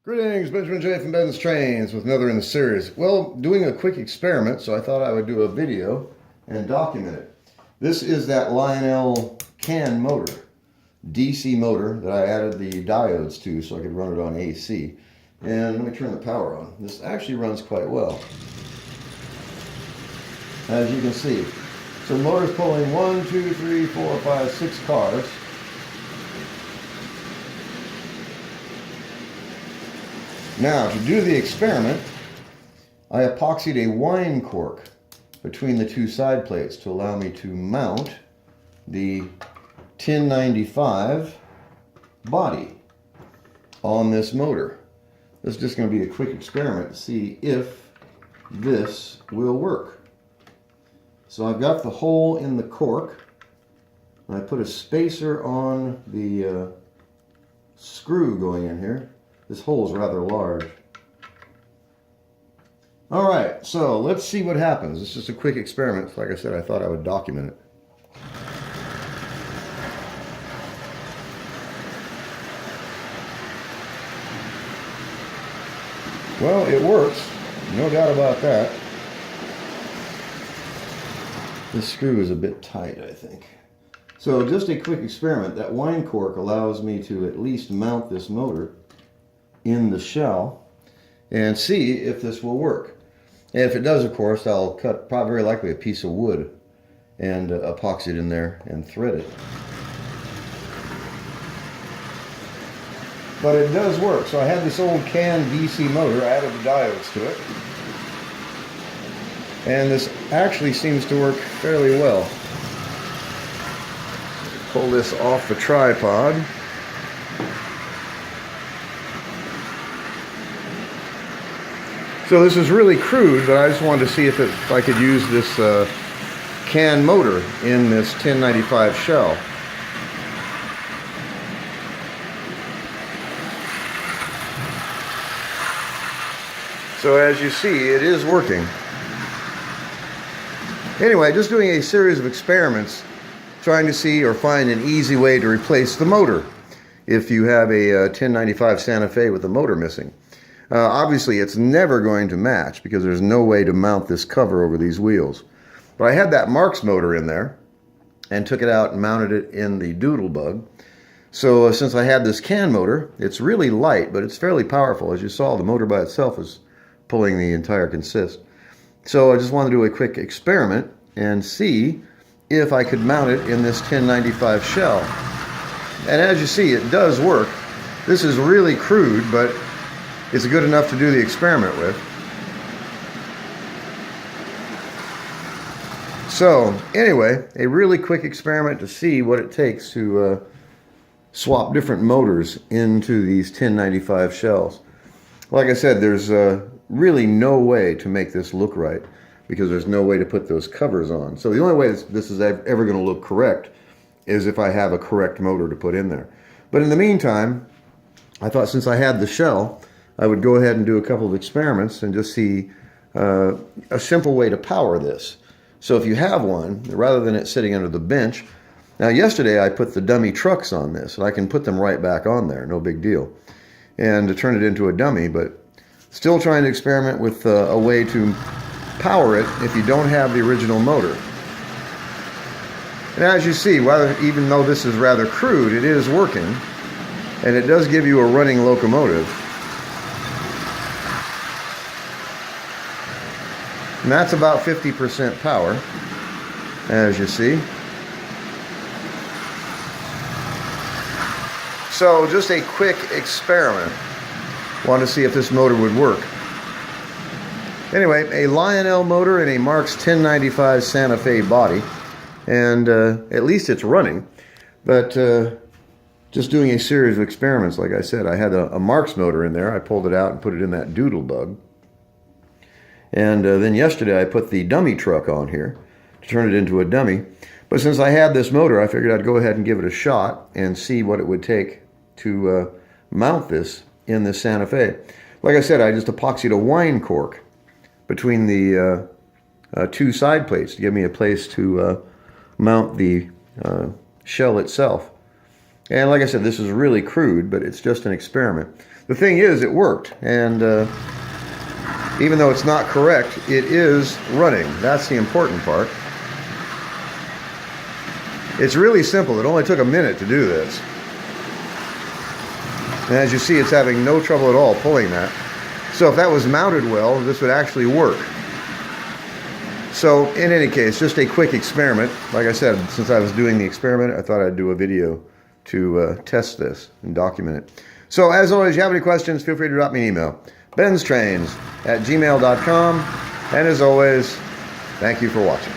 Greetings, Benjamin J. from BENZTRAINZ with another in the series. Well, doing a quick experiment, so I thought I would do a video and document it. This is that Lionel can motor, DC motor that I added the diodes to so I could run it on AC. And let me turn the power on. This actually runs quite well, as you can see. So the motor's pulling 1, 2, 3, 4, 5, 6 cars. Now, to do the experiment, I epoxied a wine cork between the two side plates to allow me to mount the 1095 body on this motor. This is just going to be a quick experiment to see if this will work. So I've got the hole in the cork, and I put a spacer on the screw going in here. This hole is rather large. All right, so let's see what happens. It's just a quick experiment. Like I said, I thought I would document it. Well, it works. No doubt about that. This screw is a bit tight, I think. So just a quick experiment. That wine cork allows me to at least mount this motor in the shell and see if this will work. And if it does, of course, I'll cut probably very likely a piece of wood and epoxy it in there and thread it. But it does work. So I had this old can DC motor, I added the diodes to it, and this actually seems to work fairly well. Pull this off the tripod. So this is really crude, but I just wanted to see if I could use this can motor in this 1095 shell. So as you see, it is working. Anyway, just doing a series of experiments, trying to see or find an easy way to replace the motor if you have a 1095 Santa Fe with the motor missing. Obviously, it's never going to match because there's no way to mount this cover over these wheels. But I had that Marx motor in there and took it out and mounted it in the Doodlebug. So since I had this can motor, it's really light, but it's fairly powerful. As you saw, the motor by itself is pulling the entire consist. So I just wanted to do a quick experiment and see if I could mount it in this 1095 shell. And as you see, it does work. This is really crude, but it's good enough to do the experiment with. So anyway, a really quick experiment to see what it takes to swap different motors into these 1095 shells. Like I said, there's really no way to make this look right because there's no way to put those covers on. So the only way this is ever going to look correct is if I have a correct motor to put in there. But in the meantime, I thought since I had the shell, I would go ahead and do a couple of experiments and just see a simple way to power this. So if you have one, rather than it sitting under the bench, now yesterday I put the dummy trucks on this, and I can put them right back on there, no big deal. And to turn it into a dummy, but still trying to experiment with a way to power it if you don't have the original motor. And as you see, even though this is rather crude, it is working, and it does give you a running locomotive. And that's about 50% power, as you see. So just a quick experiment. Want to see if this motor would work. Anyway, a Lionel motor and a Marx 1095 Santa Fe body. And at least it's running. But just doing a series of experiments, like I said. I had a Marx motor in there. I pulled it out and put it in that Doodlebug. And then yesterday I put the dummy truck on here to turn it into a dummy. But since I had this motor, I figured I'd go ahead and give it a shot and see what it would take to mount this in this Santa Fe. Like I said, I just epoxied a wine cork between the two side plates to give me a place to mount the shell itself. And like I said, this is really crude, but it's just an experiment. the thing is, it worked. And even though it's not correct, it is running. That's the important part. It's really simple. It only took a minute to do this. And as you see, it's having no trouble at all pulling that. So if that was mounted well, this would actually work. So in any case, just a quick experiment. Like I said, since I was doing the experiment, I thought I'd do a video to test this and document it. So as always, if you have any questions, feel free to drop me an email. BENZTRAINZ@gmail.com. And as always, thank you for watching.